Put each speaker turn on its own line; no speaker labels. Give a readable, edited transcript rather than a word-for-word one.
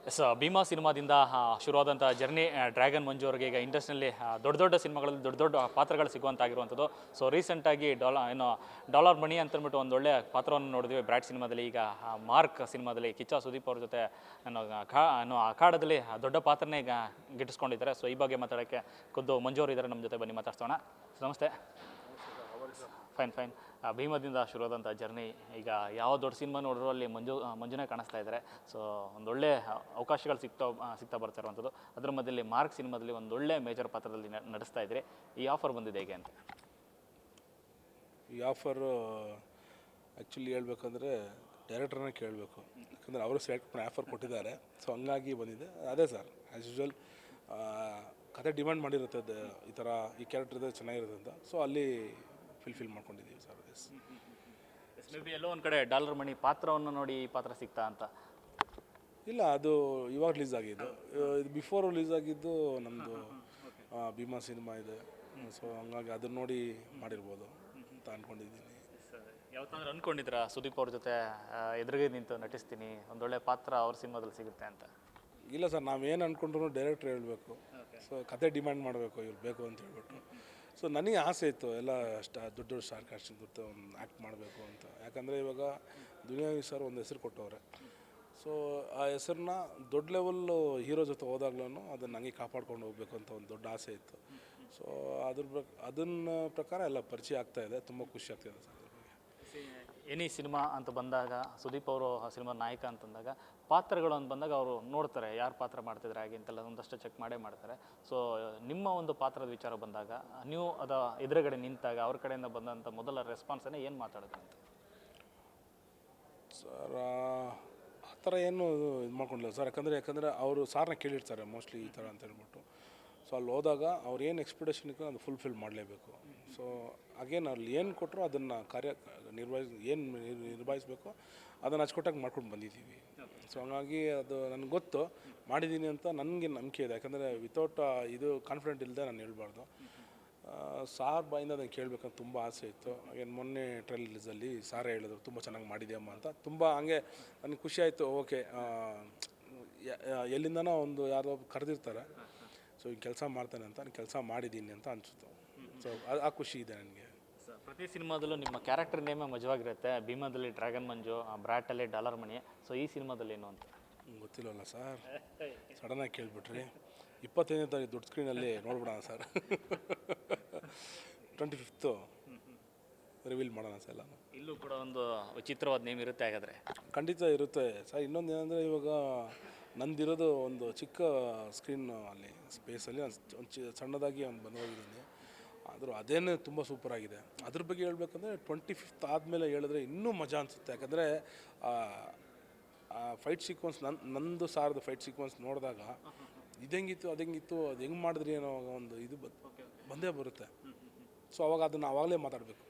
S Bima ಸಿನಿಮಾದಿಂದ ಶುರುವಾದಂಥ journey dragon ಮಂಜು ಅವರಿಗೆ ಈಗ ಇಂಡಸ್ಟ್ರಿಯಲ್ಲಿ ದೊಡ್ಡ ದೊಡ್ಡ ಸಿನಿಮಾಗಳಲ್ಲಿ ದೊಡ್ಡ ದೊಡ್ಡ ಪಾತ್ರಗಳು ಸಿಗುವಂತಾಗಿರುವಂಥದ್ದು. ಸೊ ರೀಸೆಂಟಾಗಿ ಡಾಲರ್ ಮಣಿ ಅಂತಂದ್ಬಿಟ್ಟು ಒಂದು ಒಳ್ಳೆಯ ಪಾತ್ರವನ್ನು ನೋಡಿದ್ವಿ ಬ್ರ್ಯಾಟ್ ಸಿನಿಮಾದಲ್ಲಿ. ಈಗ ಮಾರ್ಕ್ ಸಿನಿಮಾದಲ್ಲಿ ಕಿಚ್ಚ ಸುದೀಪ್ ಅವ್ರ ಜೊತೆ ಅಖಾಡದಲ್ಲಿ ದೊಡ್ಡ ಪಾತ್ರನೇ ಈಗ ಗಿಟ್ಟಿಸ್ಕೊಂಡಿದ್ದಾರೆ. ಸೊ ಈ ಬಗ್ಗೆ ಮಾತಾಡೋಕ್ಕೆ ಖುದ್ದು ಮಂಜು ಅವರು ಇದ್ದಾರೆ ನಮ್ಮ ಜೊತೆ, ಬನ್ನಿ ಮಾತಾಡ್ಸೋಣ. ನಮಸ್ತೆ. ಫೈನ್. ಭೀಮದಿಂದ ಶುರುವಾದಂಥ ಜರ್ನಿ ಈಗ ಯಾವ ದೊಡ್ಡ ಸಿನಿಮಾ ನೋಡಿದ್ರು ಅಲ್ಲಿ ಮಂಜುನೇ ಕಾಣಿಸ್ತಾ ಇದ್ದಾರೆ. ಸೊ ಒಂದೊಳ್ಳೆ ಅವಕಾಶಗಳು ಸಿಗ್ತಾ ಬರ್ತಾ ಇರುವಂಥದ್ದು. ಅದರ ಮಧ್ಯದಲ್ಲಿ ಮಾರ್ಕ್ ಸಿನಿಮಾದಲ್ಲಿ ಒಂದೊಳ್ಳೆ ಮೇಜರ್ ಪಾತ್ರದಲ್ಲಿ ನಡೆಸ್ತಾ ಇದ್ರಿ. ಈ ಆಫರ್ ಬಂದಿದೆ ಹೇಗೆ ಅಂತ?
ಈ ಆಫರು ಆ್ಯಕ್ಚುಲಿ ಹೇಳ್ಬೇಕಂದ್ರೆ ಡೈರೆಕ್ಟರ್ನೇ ಕೇಳಬೇಕು, ಯಾಕಂದರೆ ಅವರು ಸೆಲೆಕ್ಟ್ ಮಾಡಿ ಆಫರ್ ಕೊಟ್ಟಿದ್ದಾರೆ. ಸೊ ಹಂಗಾಗಿ ಬಂದಿದೆ. ಅದೇ ಸರ್, ಆ್ಯಸ್ ಯೂಶ್ವಲ್ ಕತೆ ಡಿಮ್ಯಾಂಡ್ ಮಾಡಿರುತ್ತೆ, ಅದು ಈ ಥರ ಈ ಕ್ಯಾರೆಕ್ಟರ್ ಇದೆ ಚೆನ್ನಾಗಿರುತ್ತೆ ಅಂತ. ಸೊ ಅಲ್ಲಿ ಫಿಲ್ ಮಾಡ್ಕೊಂಡಿದ್ದೀವಿ ಸರ್.
ಮೇ ಬಿ ಎಲ್ಲೋ ಒಂದು ಕಡೆ ಡಾಲರ್ ಮಣಿ ಪಾತ್ರವನ್ನು ನೋಡಿ ಈ ಪಾತ್ರ ಸಿಗ್ತಾ ಅಂತ?
ಇಲ್ಲ, ಅದು ಇವಾಗ ರಿಲೀಸ್ ಆಗಿದ್ದು. ಇದು ಬಿಫೋರ್ ರಿಲೀಸ್ ಆಗಿದ್ದು ನಮ್ಮದು ಭೀಮಾ ಸಿನಿಮಾ ಇದೆ. ಸೊ ಹಂಗಾಗಿ ಅದನ್ನ ನೋಡಿ ಮಾಡಿರ್ಬೋದು ಅಂತ ಅಂದ್ಕೊಂಡಿದ್ದೀನಿ.
ಯಾವತ್ತಾದ್ರೂ ಅಂದ್ಕೊಂಡಿದ್ರಾ ಸುದೀಪ್ ಅವ್ರ ಜೊತೆ ಎದುರಿಗೆ ನಿಂತು ನಟಿಸ್ತೀನಿ, ಒಂದೊಳ್ಳೆ ಪಾತ್ರ ಅವ್ರ ಸಿನಿಮಾದಲ್ಲಿ ಸಿಗುತ್ತೆ ಅಂತ?
ಇಲ್ಲ ಸರ್, ನಾವೇನು ಅಂದ್ಕೊಂಡ್ರು ಡೈರೆಕ್ಟ್ರ್ ಹೇಳಬೇಕು. ಸೊ ಕತೆ ಡಿಮ್ಯಾಂಡ್ ಮಾಡಬೇಕು, ಇವ್ರು ಬೇಕು ಅಂತ ಹೇಳ್ಬಿಟ್ಟು. ಸೊ ನನಗೆ ಆಸೆ ಇತ್ತು ಎಲ್ಲ ದೊಡ್ಡ ದೊಡ್ಡ ಸ್ಟಾರ್ ಕಾಸ್ಟ್ ಜೊತೆ ಒಂದು ಆ್ಯಕ್ಟ್ ಮಾಡಬೇಕು ಅಂತ. ಯಾಕಂದರೆ ಇವಾಗ ದುನಿಯಾವಿ ಸರ್ ಒಂದು ಹೆಸರು ಕೊಟ್ಟವ್ರೆ. ಸೊ ಆ ಹೆಸರನ್ನ ದೊಡ್ಡ ಲೆವೆಲ್ಲು ಹೀರೋ ಜೊತೆ ಹೋದಾಗ್ಲೂ ಅದನ್ನು ಹಂಗೆ ಕಾಪಾಡ್ಕೊಂಡು ಹೋಗ್ಬೇಕು ಅಂತ ಒಂದು ದೊಡ್ಡ ಆಸೆ ಇತ್ತು. ಸೊ ಅದನ್ನ ಪ್ರಕಾರ ಎಲ್ಲ ಪರಿಚಯ ಆಗ್ತಾಯಿದೆ. ತುಂಬ ಖುಷಿ ಆಗ್ತಾಯಿದೆ ಸರ್.
ಎನಿ ಸಿನಿಮಾ ಅಂತ ಬಂದಾಗ, ಸುದೀಪ್ ಅವರು ಆ ಸಿನಿಮಾ ನಾಯಕ ಅಂತಂದಾಗ ಪಾತ್ರಗಳು ಅಂತ ಬಂದಾಗ ಅವರು ನೋಡ್ತಾರೆ ಯಾರು ಪಾತ್ರ ಮಾಡ್ತಿದ್ದಾರೆ ಹಾಗೆ ಅಂತೆಲ್ಲ ಒಂದಷ್ಟು ಚೆಕ್ ಮಾಡೇ ಮಾಡ್ತಾರೆ. ಸೊ ನಿಮ್ಮ ಒಂದು ಪಾತ್ರದ ವಿಚಾರ ಬಂದಾಗ ನೀವು ಎದುರುಗಡೆ ನಿಂತಾಗ ಅವ್ರ ಕಡೆಯಿಂದ ಬಂದಂಥ ಮೊದಲ ರೆಸ್ಪಾನ್ಸನ್ನೇ ಏನು ಮಾತಾಡಿದ್ರು ಅಂತ?
ಸರ್ ಆ ಥರ ಏನು ಇದು ಮಾಡ್ಕೊಂಡಿಲ್ಲ ಸರ್. ಯಾಕಂದರೆ ಅವರು ಸಾರನ್ನ ಕೇಳಿರ್ತಾರೆ ಮೋಸ್ಟ್ಲಿ ಈ ಥರ ಅಂತ ಹೇಳ್ಬಿಟ್ಟು. ಸೊ ಅಲ್ಲಿ ಹೋದಾಗ ಅವ್ರು ಏನು ಎಕ್ಸ್ಪೆಕ್ಟೇಷನ್ ಇತ್ತು ಅದು ಫುಲ್ಫಿಲ್ ಮಾಡಲೇಬೇಕು. ಸೊ ಅಗೇನ್ ಅಲ್ಲಿ ಏನು ಕೊಟ್ಟರು ಅದನ್ನು ನಿರ್ವಹಿಸಬೇಕು, ಅದನ್ನು ಅಚ್ಚುಕಟ್ಟಾಗಿ ಮಾಡ್ಕೊಂಡು ಬಂದಿದ್ದೀವಿ. ಸೊ ಹಂಗಾಗಿ ಅದು ನನಗೆ ಗೊತ್ತು ಮಾಡಿದ್ದೀನಿ ಅಂತ ನನಗೆ ನಂಬಿಕೆ ಇದೆ. ಯಾಕಂದರೆ ವಿತೌಟ್ ಇದು ಕಾನ್ಫಿಡೆಂಟ್ ಇಲ್ಲದೆ ನಾನು ಹೇಳ್ಬಾರ್ದು. ಸಾರ್ ಬಾಯಿಂದ ಅದನ್ನು ಕೇಳಬೇಕಂತ ತುಂಬ ಆಸೆ ಇತ್ತು. ಏನು ಮೊನ್ನೆ ಟ್ರೈಲ್ ರಿಲೀಸಲ್ಲಿ ಸಾರೇ ಹೇಳಿದ್ರು ತುಂಬ ಚೆನ್ನಾಗಿ ಮಾಡಿದೆಯಮ್ಮ ಅಂತ. ತುಂಬ ಹಂಗೆ ನನಗೆ ಖುಷಿ ಆಯಿತು. ಓಕೆ, ಎಲ್ಲಿಂದನೋ ಒಂದು ಯಾರೋ ಕರೆದಿರ್ತಾರೆ, ಸೊ ಈ ಕೆಲಸ ಮಾಡ್ತಾನೆ ಅಂತ, ನಾನು ಕೆಲಸ ಮಾಡಿದ್ದೀನಿ ಅಂತ ಅನಿಸುತ್ತೆ. ಸೊ ಆ ಖುಷಿ ಇದೆ ನನಗೆ.
ಪ್ರತಿ ಸಿನಿಮಾದಲ್ಲೂ ನಿಮ್ಮ ಕ್ಯಾರೆಕ್ಟರ್ ನೇಮೇ ಮಜವಾಗಿರುತ್ತೆ. ಭೀಮಾದಲ್ಲಿ ಡ್ರ್ಯಾಗನ್ ಮಂಜು, ಬ್ರ್ಯಾಟಲ್ಲಿ ಡಾಲರ್ ಮಣಿ. ಸೊ ಈ ಸಿನಿಮಾದಲ್ಲಿ ಏನು ಅಂತ
ಗೊತ್ತಿಲ್ಲವಲ್ಲ ಸರ್, ಸಡನ್ನಾಗಿ ಕೇಳಿಬಿಟ್ರಿ. 25ನೇ ತಾರೀಕು ದೊಡ್ಡ ಸ್ಕ್ರೀನಲ್ಲಿ ನೋಡ್ಬಿಡೋಣ ಸರ್. 25th ರಿವೀಲ್ ಮಾಡೋಣ ಸರ್. ಎಲ್ಲ
ಇಲ್ಲೂ ಕೂಡ ಒಂದು ವಿಚಿತ್ರವಾದ ನೇಮ್ ಇರುತ್ತೆ ಹಾಗಾದರೆ?
ಖಂಡಿತ ಇರುತ್ತೆ ಸರ್. ಇನ್ನೊಂದು ಏನಂದರೆ ಇವಾಗ ನಂದಿರೋದು ಒಂದು ಚಿಕ್ಕ ಸ್ಕ್ರೀನ್ ಅಲ್ಲಿ ಸ್ಪೇಸಲ್ಲಿ ಒಂದು ಸಣ್ಣದಾಗಿ ಒಂದು ಬಂದೋಗಿದ್ದೀನಿ. ಆದರೂ ಅದೇನೇ ತುಂಬ ಸೂಪರಾಗಿದೆ. ಅದ್ರ ಬಗ್ಗೆ ಹೇಳ್ಬೇಕಂದ್ರೆ 25th ಆದಮೇಲೆ ಹೇಳಿದ್ರೆ ಇನ್ನೂ ಮಜಾ ಅನಿಸುತ್ತೆ. ಯಾಕಂದರೆ ಫೈಟ್ ಸೀಕ್ವೆನ್ಸ್ ನಂದು ಸಾರದು ಫೈಟ್ ಸೀಕ್ವೆನ್ಸ್ ನೋಡಿದಾಗ ಇದೆಂಗಿತ್ತು ಅದು ಹೆಂಗೆ ಮಾಡಿದ್ರಿ ಅನ್ನೋ ಒಂದು ಇದು ಬಂದೇ ಬರುತ್ತೆ. ಸೊ ಅವಾಗ ಅದನ್ನು ಆವಾಗಲೇ ಮಾತಾಡಬೇಕು.